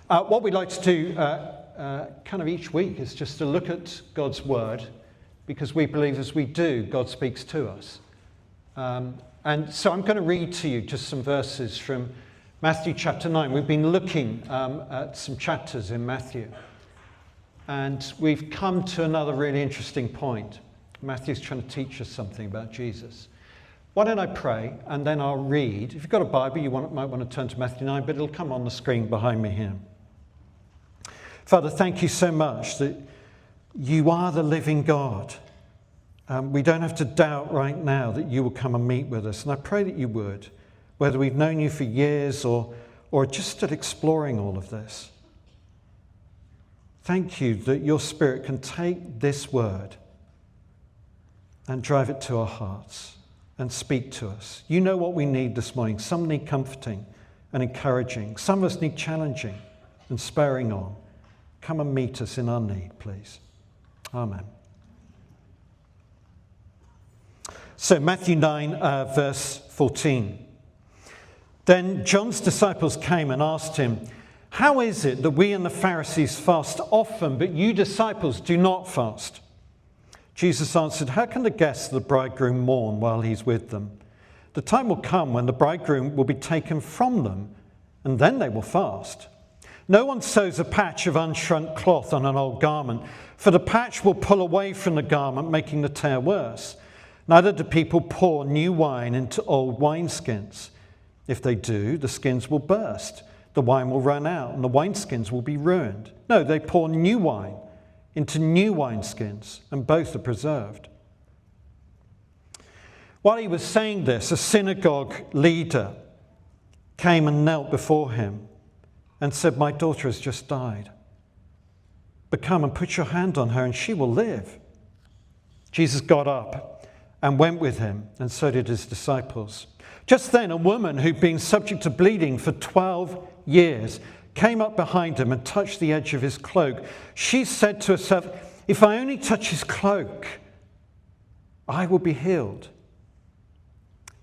What we'd like to do kind of each week is just to look at God's word, because we believe as we do, God speaks to us. And so I'm going to read to you just some verses from Matthew chapter 9. We've been looking at some chapters in Matthew. And we've come to another really interesting point. Matthew's trying to teach us something about Jesus. Why don't I pray, and then I'll read. If you've got a Bible, you might want to turn to Matthew 9, but it'll come on the screen behind me here. Father, thank you so much that you are the living God. We don't have to doubt right now that you will come and meet with us. And I pray that you would, whether we've known you for years or just still exploring all of this. Thank you that your Spirit can take this word and drive it to our hearts and speak to us. You know what we need this morning. Some need comforting and encouraging. Some of us need challenging and spurring on. Come and meet us in our need, please. Amen. So Matthew 9, verse 14. Then John's disciples came and asked him, "How is it that we and the Pharisees fast often, but you disciples do not fast?" Jesus answered, "How can the guests of the bridegroom mourn while he's with them? The time will come when the bridegroom will be taken from them, and then they will fast. No one sews a patch of unshrunk cloth on an old garment, for the patch will pull away from the garment, making the tear worse. Neither do people pour new wine into old wineskins. If they do, the skins will burst, the wine will run out, and the wineskins will be ruined. No, they pour new wine into new wineskins, and both are preserved." While he was saying this, a synagogue leader came and knelt before him and said, "My daughter has just died, but come and put your hand on her and she will live." Jesus got up and went with him, and so did his disciples. Just then a woman who'd been subject to bleeding for 12 years came up behind him and touched the edge of his cloak. She said to herself, "If I only touch his cloak, I will be healed."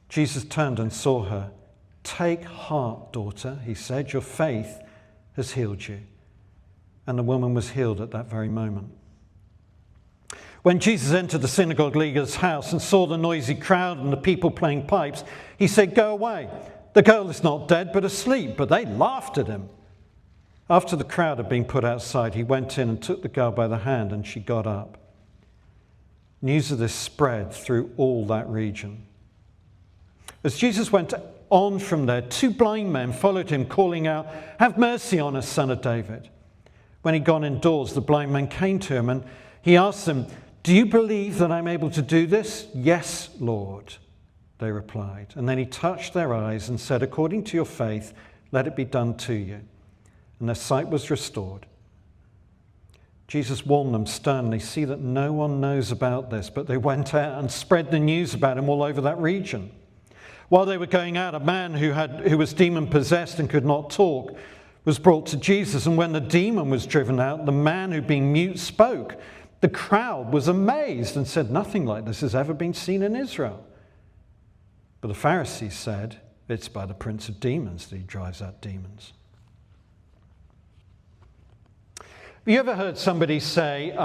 Jesus turned and saw her. "Take heart, daughter," he said, "your faith has healed you." And the woman was healed at that very moment. When Jesus entered the synagogue leader's house and saw the noisy crowd and the people playing pipes, he said, "Go away. The girl is not dead, but asleep." But they laughed at him. After the crowd had been put outside, he went in and took the girl by the hand, and she got up. News of this spread through all that region. As Jesus went on from there, 2 blind men followed him, calling out, "Have mercy on us, Son of David." When he'd gone indoors, the blind men came to him, and he asked them, "Do you believe that I'm able to do this?" "Yes, Lord," they replied. And then he touched their eyes and said, "According to your faith, let it be done to you." And their sight was restored. Jesus warned them sternly, "See that no one knows about this." But they went out and spread the news about him all over that region. While they were going out, a man who was demon-possessed and could not talk was brought to Jesus. And when the demon was driven out, the man who'd been mute spoke. The crowd was amazed and said, "Nothing like this has ever been seen in Israel." But the Pharisees said, "It's by the prince of demons that he drives out demons." Have you ever heard somebody say,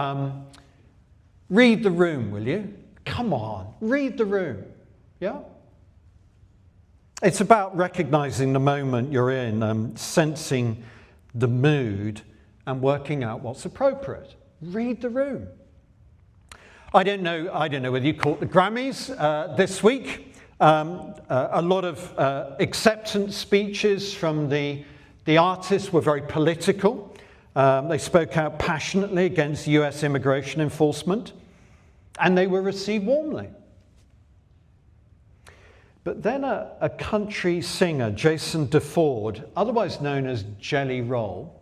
"Read the room, will you? Come on, read the room." Yeah? It's about recognizing the moment you're in, sensing the mood and working out what's appropriate. Read the room. I don't know whether you caught the Grammys this week. A lot of acceptance speeches from the artists were very political. They spoke out passionately against US immigration enforcement, and they were received warmly. But then a country singer, Jason DeFord, otherwise known as Jelly Roll,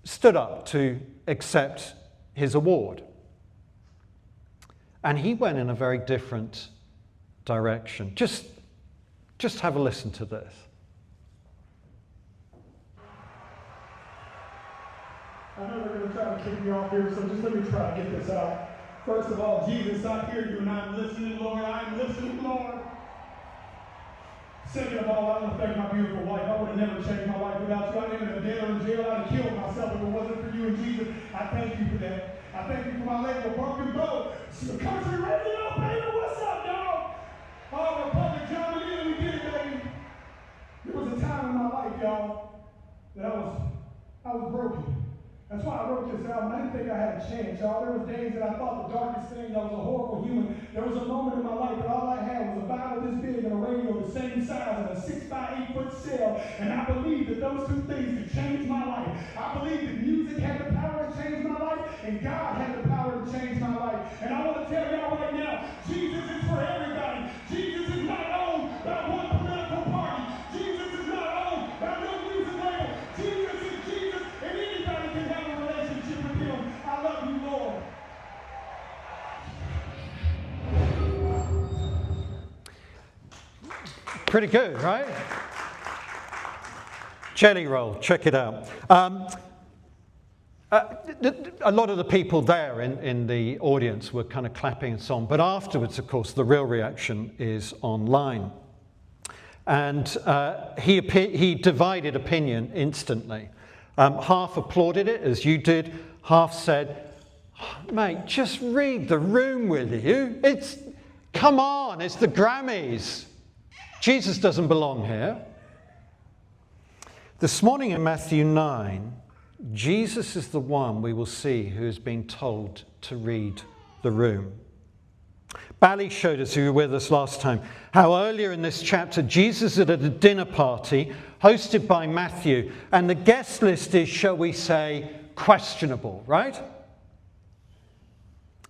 stood up to accept his award. And he went in a very different direction. Just have a listen to this. I know they're going to try to kick me off here, so just let me try to get this out. First of all, Jesus, I hear you and I'm listening, Lord. I'm listening, Lord. Second of all, I want to thank my beautiful wife. I would have never changed my life without you. I ended up dead or in jail. I'd have killed myself if it wasn't for you and Jesus. I thank you for that. I thank you for my lady, a broken boat. Country radio, baby, what's up, y'all? Oh, Republic, John, we did it, baby. There was a time in my life, y'all, that I was broken. That's why I wrote this album. I didn't think I had a chance, y'all. There was days that I thought the darkest thing, I was a horrible human. There was a moment in my life that all I had was a Bible this big and a radio the same size and a 6x8 foot cell. And I believed that those two things could change my life. I believed that music had the power to change my life, and God had the power to change my life. And I want to tell y'all right now, Jesus is for everybody. Jesus is not owned by one political party. Jesus is not owned by no music label. Jesus is Jesus, and anybody can have a relationship with him. I love you, Lord. Pretty good, right? Jelly roll, check it out. A lot of the people there in the audience were kind of clapping and so on, but afterwards, of course, the real reaction is online. And he divided opinion instantly. Half applauded it, as you did. Half said, mate, just read the room, will you? Come on, it's the Grammys. Jesus doesn't belong here. This morning in Matthew 9, Jesus is the one we will see who is being told to read the room. Bally showed us, who were with us last time, how earlier in this chapter, Jesus is at a dinner party hosted by Matthew, and the guest list is, shall we say, questionable, right?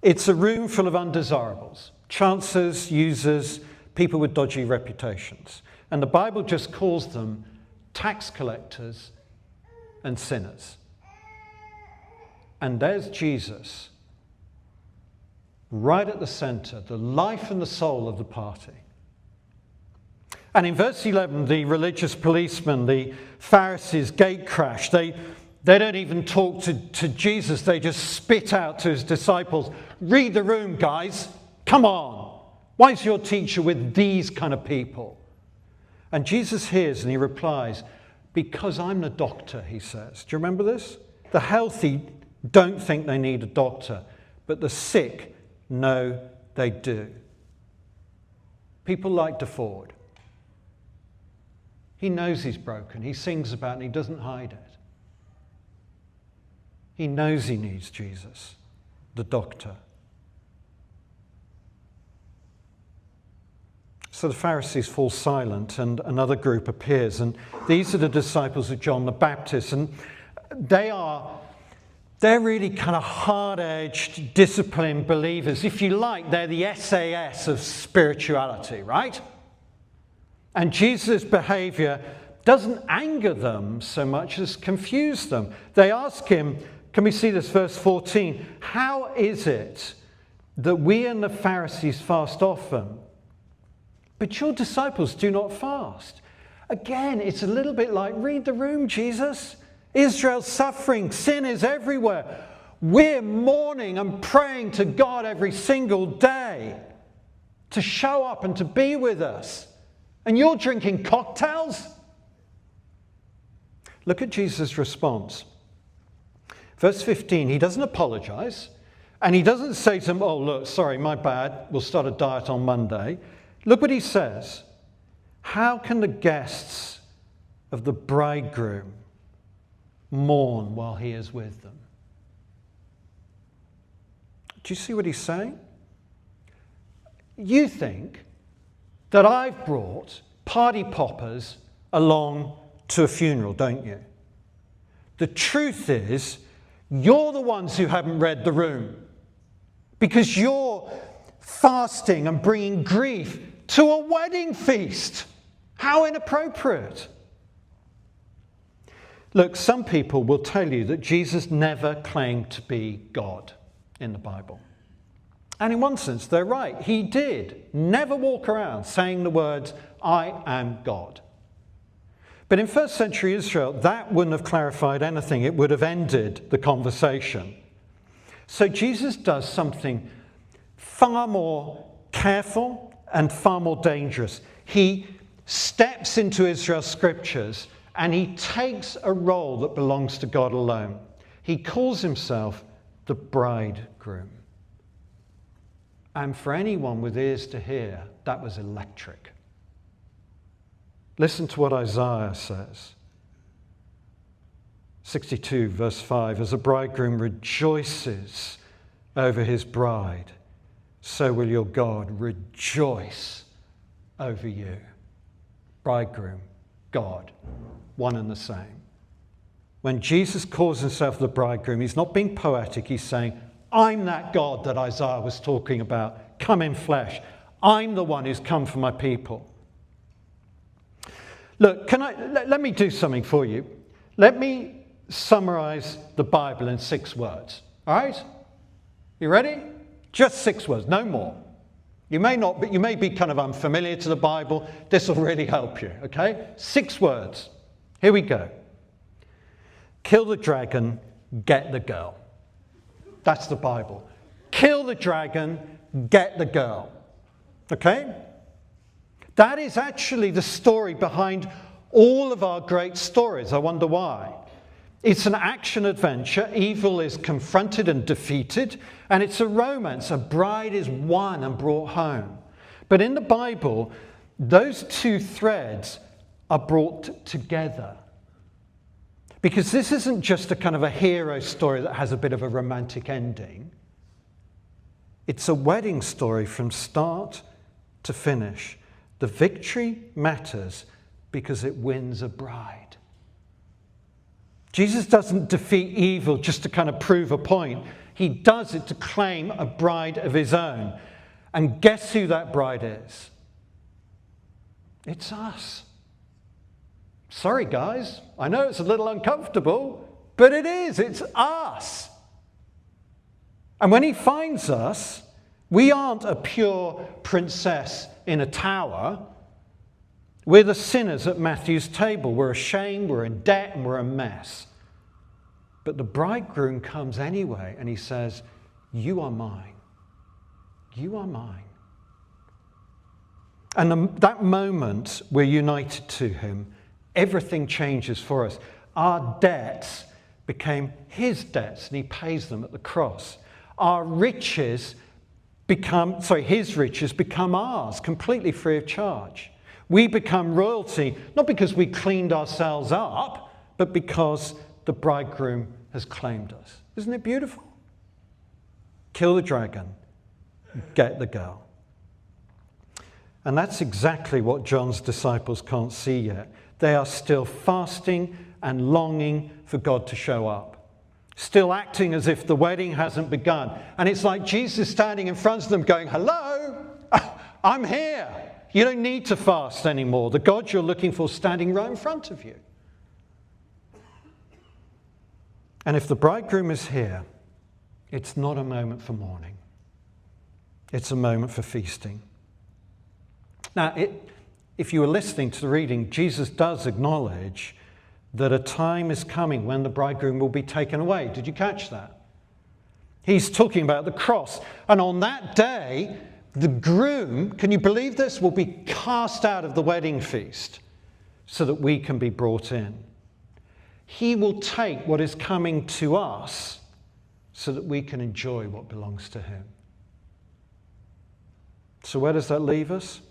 It's a room full of undesirables, chancers, users, people with dodgy reputations. And the Bible just calls them tax collectors and sinners. And there's Jesus, right at the center, the life and the soul of the party. And in verse 11, the religious policemen, the Pharisees, gate crash. They don't even talk to Jesus. They just spit out to his disciples, read the room, guys. Come on. Why is your teacher with these kind of people? And Jesus hears and he replies, because I'm the doctor, he says. Do you remember this? The healthy don't think they need a doctor, but the sick know they do. People like DeFord. He knows he's broken. He sings about it and he doesn't hide it. He knows he needs Jesus, the doctor. So the Pharisees fall silent and another group appears. And these are the disciples of John the Baptist. And they're really kind of hard-edged, disciplined believers. If you like, they're the SAS of spirituality, right? And Jesus' behavior doesn't anger them so much as confuse them. They ask him, can we see this, verse 14, how is it that we and the Pharisees fast often, but your disciples do not fast? Again, it's a little bit like, read the room, Jesus. Israel's suffering, sin is everywhere. We're mourning and praying to God every single day to show up and to be with us. And you're drinking cocktails? Look at Jesus' response. Verse 15, he doesn't apologize. And he doesn't say to them, oh, look, sorry, my bad. We'll start a diet on Monday. Look what he says. How can the guests of the bridegroom mourn while he is with them? Do you see what he's saying? You think that I've brought party poppers along to a funeral, don't you? The truth is, you're the ones who haven't read the room, because you're fasting and bringing grief to a wedding feast. How inappropriate. Look, some people will tell you that Jesus never claimed to be God in the Bible. And in one sense, they're right. He did never walk around saying the words, I am God. But in first century Israel, that wouldn't have clarified anything. It would have ended the conversation. So Jesus does something far more careful and far more dangerous. He steps into Israel's scriptures and he takes a role that belongs to God alone. He calls himself the bridegroom. And for anyone with ears to hear, that was electric. Listen to what Isaiah says. 62 verse 5, as a bridegroom rejoices over his bride, so will your God rejoice over you. Bridegroom, God, one and the same. When Jesus calls himself the bridegroom, he's not being poetic. He's saying, I'm that God that Isaiah was talking about, come in flesh. I'm the one who's come for my people. Look, let me do something for you. Let me summarize the Bible in 6 words. All right? You ready? Just 6 words, no more. You may not, but you may be kind of unfamiliar to the Bible. This will really help you, okay? 6 words. Here we go. Kill the dragon, get the girl. That's the Bible. Kill the dragon, get the girl. Okay? That is actually the story behind all of our great stories. I wonder why. It's an action adventure. Evil is confronted and defeated. And it's a romance. A bride is won and brought home. But in the Bible, those 2 threads are brought together. Because this isn't just a kind of a hero story that has a bit of a romantic ending. It's a wedding story from start to finish. The victory matters because it wins a bride. Jesus doesn't defeat evil just to kind of prove a point. He does it to claim a bride of his own. And guess who that bride is? It's us. Sorry, guys. I know it's a little uncomfortable, but it is. It's us. And when he finds us, we aren't a pure princess in a tower. We're the sinners at Matthew's table. We're ashamed, we're in debt, and we're a mess. But the bridegroom comes anyway, and he says, you are mine. You are mine. And that moment we're united to him, everything changes for us. Our debts became his debts, and he pays them at the cross. Our riches his riches become ours, completely free of charge. We become royalty, not because we cleaned ourselves up, but because the bridegroom has claimed us. Isn't it beautiful? Kill the dragon, get the girl. And that's exactly what John's disciples can't see yet. They are still fasting and longing for God to show up. Still acting as if the wedding hasn't begun. And it's like Jesus standing in front of them going, hello, I'm here. You don't need to fast anymore. The God you're looking for is standing right in front of you. And if the bridegroom is here, it's not a moment for mourning. It's a moment for feasting. Now, if you were listening to the reading, Jesus does acknowledge that a time is coming when the bridegroom will be taken away. Did you catch that? He's talking about the cross. And on that day, the groom, can you believe this, will be cast out of the wedding feast so that we can be brought in. He will take what is coming to us so that we can enjoy what belongs to him. So where does that leave us?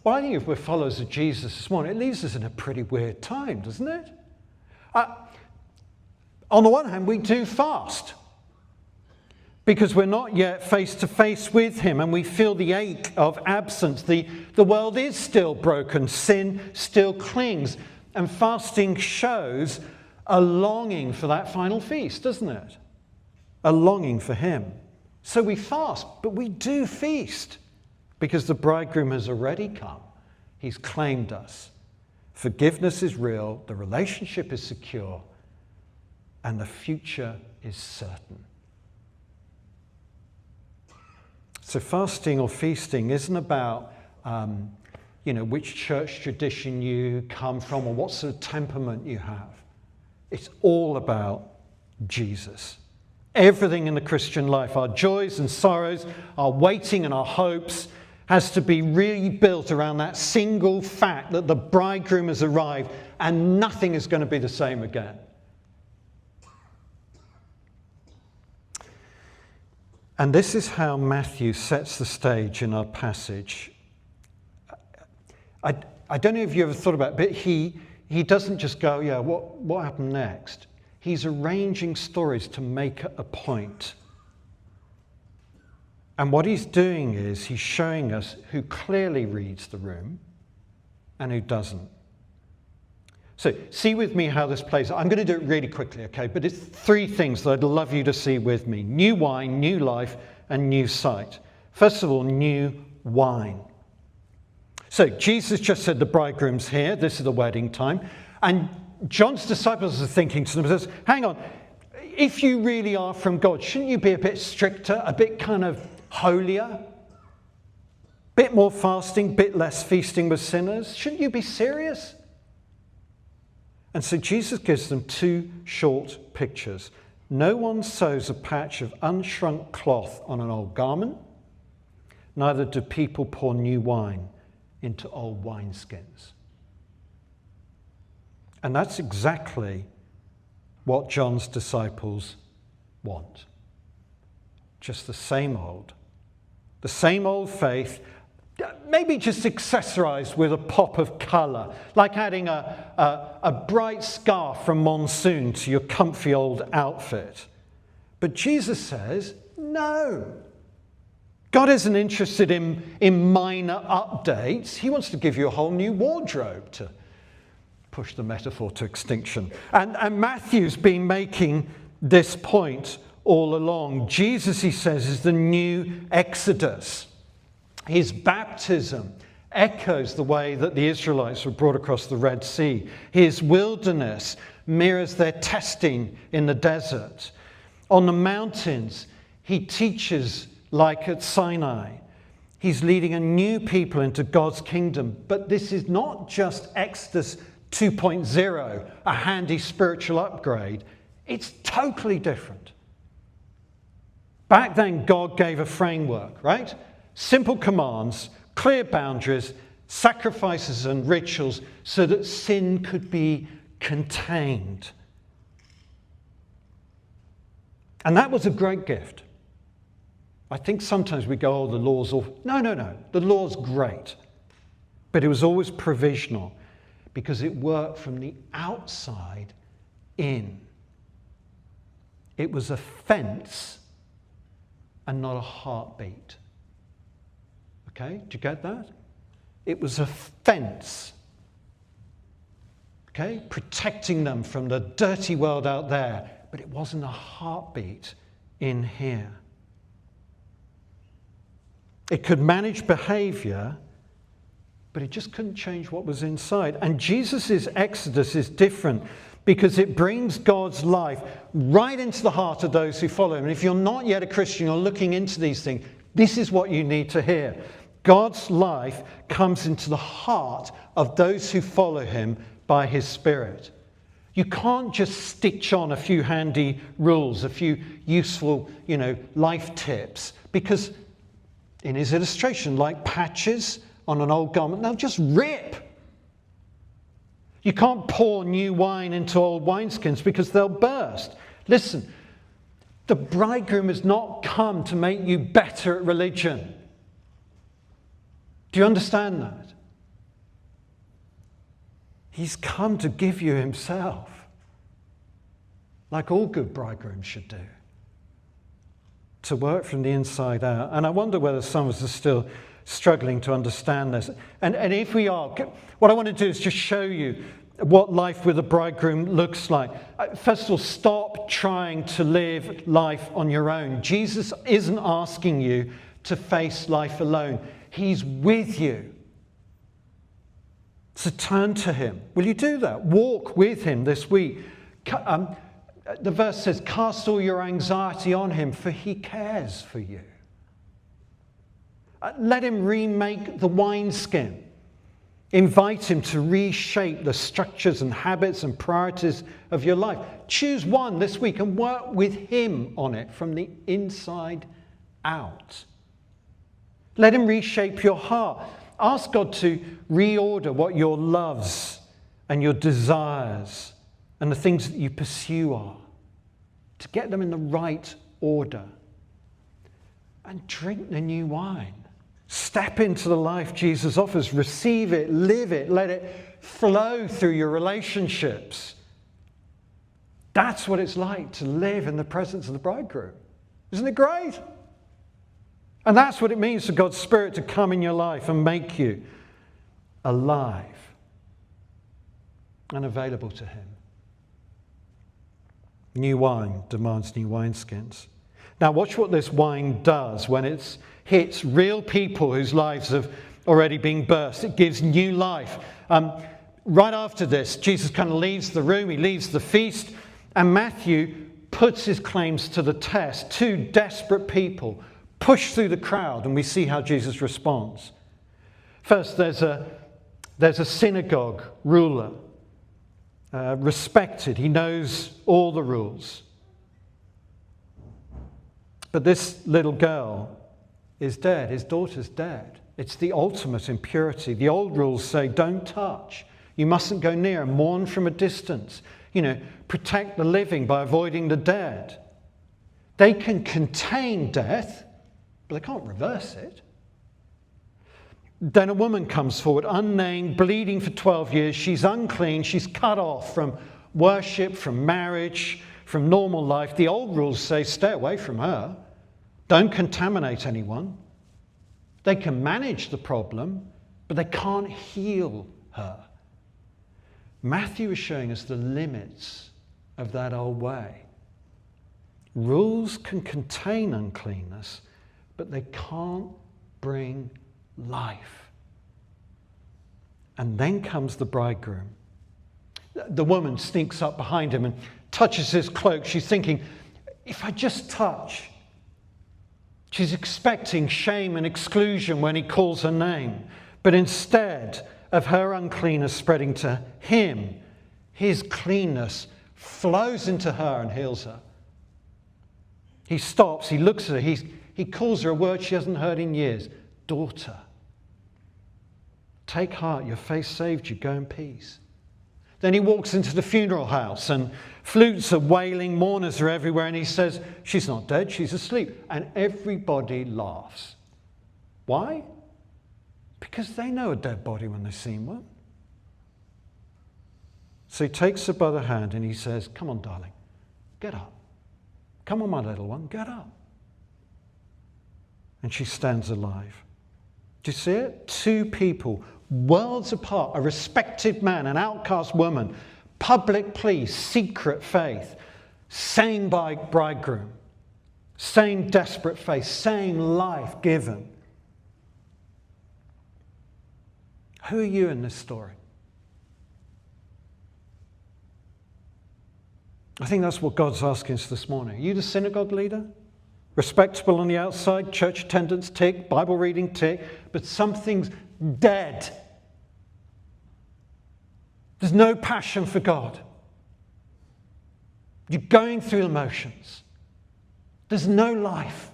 Well, I think if we're followers of Jesus this morning, it leaves us in a pretty weird time, doesn't it? On the one hand, we do fast because we're not yet face to face with him and we feel the ache of absence. The world is still broken. Sin still clings. And fasting shows a longing for that final feast, doesn't it? A longing for him. So we fast, but we do feast because the bridegroom has already come. He's claimed us. Forgiveness is real, the relationship is secure, and the future is certain. So fasting or feasting isn't about which church tradition you come from or what sort of temperament you have. It's all about Jesus. Everything in the Christian life, our joys and sorrows, our waiting and our hopes, has to be really built around that single fact that the bridegroom has arrived and nothing is going to be the same again. And this is how Matthew sets the stage in our passage. I don't know if you ever thought about it, but he doesn't just go, yeah, what happened next? He's arranging stories to make a point. And what he's doing is he's showing us who clearly reads the room and who doesn't. So see with me how this plays out. I'm going to do it really quickly, okay? But it's three things that I'd love you to see with me. New wine, new life, and new sight. First of all, new wine. So Jesus just said the bridegroom's here. This is the wedding time. And John's disciples are thinking to themselves, hang on, if you really are from God, shouldn't you be a bit stricter, a bit kind of holier? Bit more fasting, bit less feasting with sinners? Shouldn't you be serious? And so Jesus gives them two short pictures. No one sews a patch of unshrunk cloth on an old garment, neither do people pour new wine into old wineskins. And that's exactly what John's disciples want. Just the same old faith, maybe just accessorized with a pop of colour, like adding a bright scarf from Monsoon to your comfy old outfit. But Jesus says, no. God isn't interested in minor updates. He wants to give you a whole new wardrobe, to push the metaphor to extinction. And Matthew's been making this point all along. Jesus, he says, is the new Exodus. His baptism echoes the way that the Israelites were brought across the Red Sea. His wilderness mirrors their testing in the desert. On the mountains, he teaches like at Sinai. He's leading a new people into God's kingdom. But this is not just Exodus 2.0, a handy spiritual upgrade. It's totally different. Back then, God gave a framework, right? Simple commands, clear boundaries, sacrifices and rituals so that sin could be contained. And that was a great gift. I think sometimes we go, oh, the law's awful. No. The law's great. But it was always provisional because it worked from the outside in. It was a fence and not a heartbeat. Okay, do you get that? It was a fence, okay, protecting them from the dirty world out there, but it wasn't a heartbeat in here. It could manage behavior, but it just couldn't change what was inside. And Jesus' Exodus is different because it brings God's life right into the heart of those who follow him. And if you're not yet a Christian, you're looking into these things, this is what you need to hear. God's life comes into the heart of those who follow him by his Spirit. You can't just stitch on a few handy rules, a few useful, life tips, because in his illustration, like patches on an old garment, they'll just rip. You can't pour new wine into old wineskins because they'll burst. Listen, the bridegroom has not come to make you better at religion. Do you understand that? He's come to give you himself, like all good bridegrooms should do, to work from the inside out. And I wonder whether some of us are still struggling to understand this. And if we are, what I want to do is just show you what life with a bridegroom looks like. First of all, stop trying to live life on your own. Jesus isn't asking you to face life alone. He's with you. So turn to him. Will you do that? Walk with him this week. The verse says, cast all your anxiety on him, for he cares for you. Let him remake the wineskin. Invite him to reshape the structures and habits and priorities of your life. Choose one this week and work with him on it from the inside out. Let him reshape your heart. Ask God to reorder what your loves and your desires and the things that you pursue are, to get them in the right order. And drink the new wine. Step into the life Jesus offers. Receive it, live it, let it flow through your relationships. That's what it's like to live in the presence of the bridegroom. Isn't it great? And that's what it means for God's Spirit to come in your life and make you alive and available to him. New wine demands new wineskins. Now watch what this wine does when it hits real people whose lives have already been burst. It gives new life. Right after this, Jesus kind of leaves the room, he leaves the feast, and Matthew puts his claims to the test. Two desperate people push through the crowd, and we see how Jesus responds. First, there's a synagogue ruler, respected. He knows all the rules. But this little girl is dead. His daughter's dead. It's the ultimate impurity. The old rules say, don't touch. You mustn't go near and mourn from a distance. Protect the living by avoiding the dead. They can contain death, but they can't reverse it. Then a woman comes forward, unnamed, bleeding for 12 years. She's unclean. She's cut off from worship, from marriage, from normal life. The old rules say stay away from her. Don't contaminate anyone. They can manage the problem, but they can't heal her. Matthew is showing us the limits of that old way. Rules can contain uncleanness, but they can't bring life. And then comes the bridegroom. The woman sneaks up behind him and touches his cloak. She's thinking, if I just touch. She's expecting shame and exclusion when he calls her name. But instead of her uncleanness spreading to him, his cleanness flows into her and heals her. He stops, he looks at her, he calls her a word she hasn't heard in years. Daughter, take heart, your faith saved you, go in peace. Then he walks into the funeral house and flutes are wailing, mourners are everywhere, and he says, she's not dead, she's asleep. And everybody laughs. Why? Because they know a dead body when they've seen one. So he takes her by the hand and he says, come on, darling, get up. Come on, my little one, get up. And she stands alive. Do you see it? Two people, worlds apart, a respected man, an outcast woman, public plea, secret faith, same bridegroom, same desperate faith, same life given. Who are you in this story? I think that's what God's asking us this morning. Are you the synagogue leader? Respectable on the outside, church attendance tick, Bible reading tick, but something's dead. There's no passion for God. You're going through the motions. There's no life.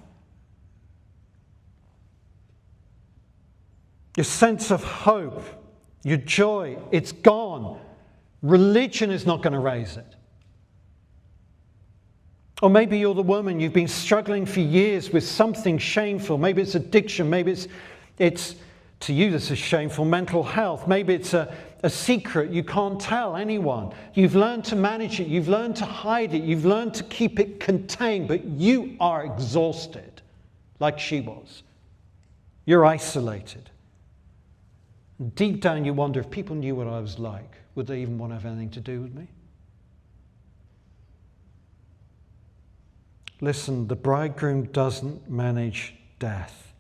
Your sense of hope, your joy, it's gone. Religion is not going to raise it. Or maybe you're the woman, you've been struggling for years with something shameful. Maybe it's addiction. Maybe it's to you this is shameful, mental health. Maybe it's a secret you can't tell anyone. You've learned to manage it. You've learned to hide it. You've learned to keep it contained. But you are exhausted, like she was. You're isolated. And deep down you wonder, if people knew what I was like, would they even want to have anything to do with me? Listen, the bridegroom doesn't manage death.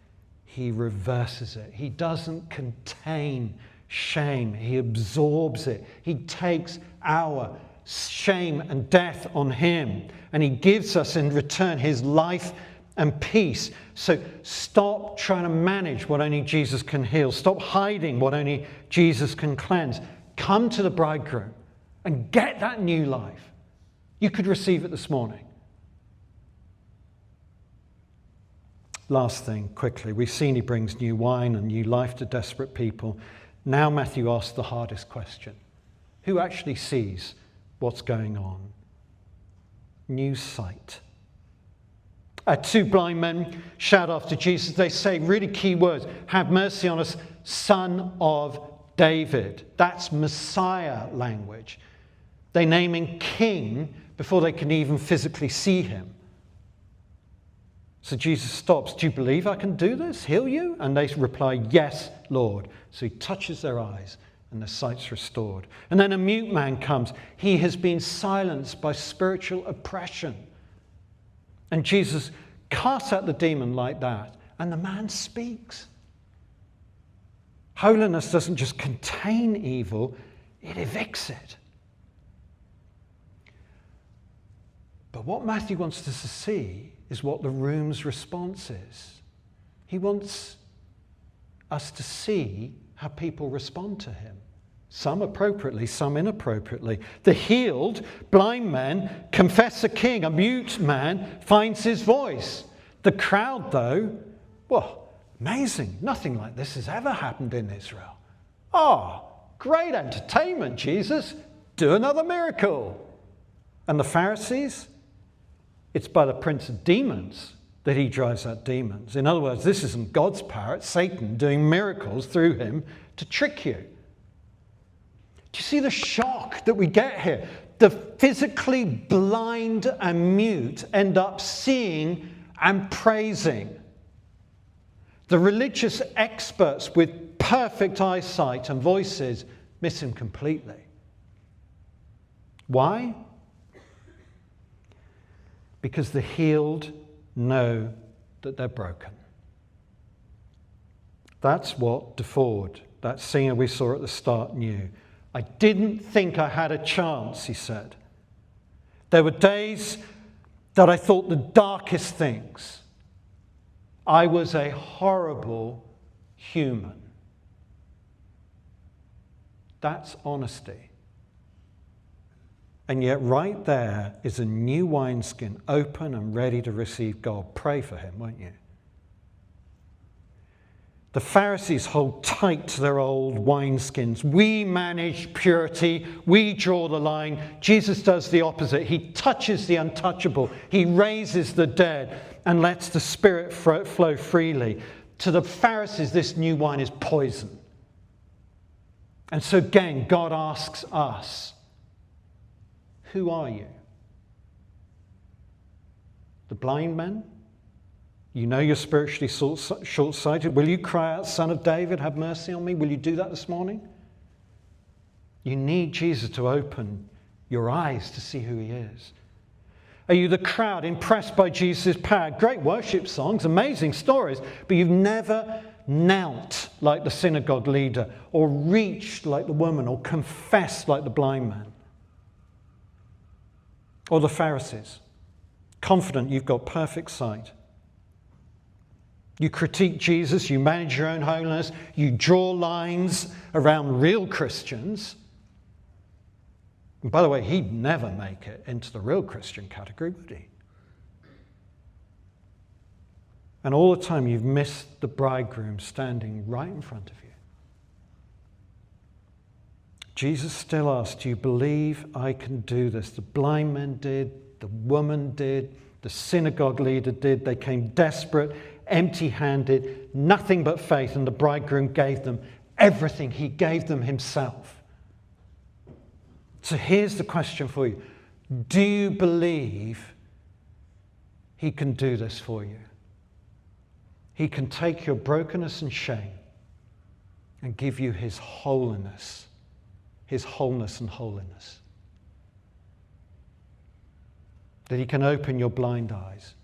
He reverses it. He doesn't contain shame. He absorbs it. He takes our shame and death on him, and he gives us in return his life and peace. So stop trying to manage what only Jesus can heal. Stop hiding what only Jesus can cleanse. Come to the bridegroom and get that new life. You could receive it this morning. Last thing, quickly. We've seen he brings new wine and new life to desperate people. Now Matthew asks the hardest question. Who actually sees what's going on? New sight. Two blind men shout after Jesus. They say really key words. Have mercy on us, Son of David. That's Messiah language. They name him King before they can even physically see him. So Jesus stops. Do you believe I can do this? Heal you? And they reply, yes, Lord. So he touches their eyes and their sight's restored. And then a mute man comes. He has been silenced by spiritual oppression. And Jesus casts out the demon like that. And the man speaks. Holiness doesn't just contain evil, it evicts it. But what Matthew wants us to see is what the room's response is. He wants us to see how people respond to him. Some appropriately, some inappropriately. The healed, blind man confess a king. A mute man finds his voice. The crowd, though, well, amazing. Nothing like this has ever happened in Israel. Oh, great entertainment, Jesus. Do another miracle. And the Pharisees? It's by the prince of demons that he drives out demons. In other words, this isn't God's power, it's Satan doing miracles through him to trick you. Do you see the shock that we get here? The physically blind and mute end up seeing and praising. The religious experts with perfect eyesight and voices miss him completely. Why? Because the healed know that they're broken. That's what DeFord, that singer we saw at the start, knew. I didn't think I had a chance, he said. There were days that I thought the darkest things. I was a horrible human. That's honesty. And yet right there is a new wineskin, open and ready to receive God. Pray for him, won't you? The Pharisees hold tight to their old wineskins. We manage purity. We draw the line. Jesus does the opposite. He touches the untouchable. He raises the dead and lets the Spirit flow freely. To the Pharisees, this new wine is poison. And so again, God asks us, who are you? The blind men? You know you're spiritually short-sighted. Will you cry out, Son of David, have mercy on me? Will you do that this morning? You need Jesus to open your eyes to see who he is. Are you the crowd impressed by Jesus' power? Great worship songs, amazing stories, but you've never knelt like the synagogue leader or reached like the woman or confessed like the blind man. Or the Pharisees, confident you've got perfect sight. You critique Jesus, you manage your own holiness, you draw lines around real Christians. And by the way, he'd never make it into the real Christian category, would he? And all the time you've missed the bridegroom standing right in front of you. Jesus still asks, do you believe I can do this? The blind men did, the woman did, the synagogue leader did. They came desperate, empty-handed, nothing but faith, and the bridegroom gave them everything. He gave them himself. So here's the question for you. Do you believe he can do this for you? He can take your brokenness and shame and give you his holiness. His wholeness and holiness. That he can open your blind eyes.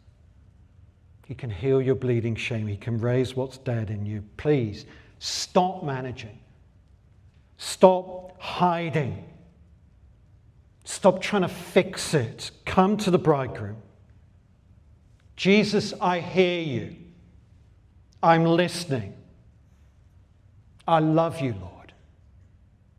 He can heal your bleeding shame. He can raise what's dead in you. Please, stop managing. Stop hiding. Stop trying to fix it. Come to the bridegroom. Jesus, I hear you. I'm listening. I love you, Lord.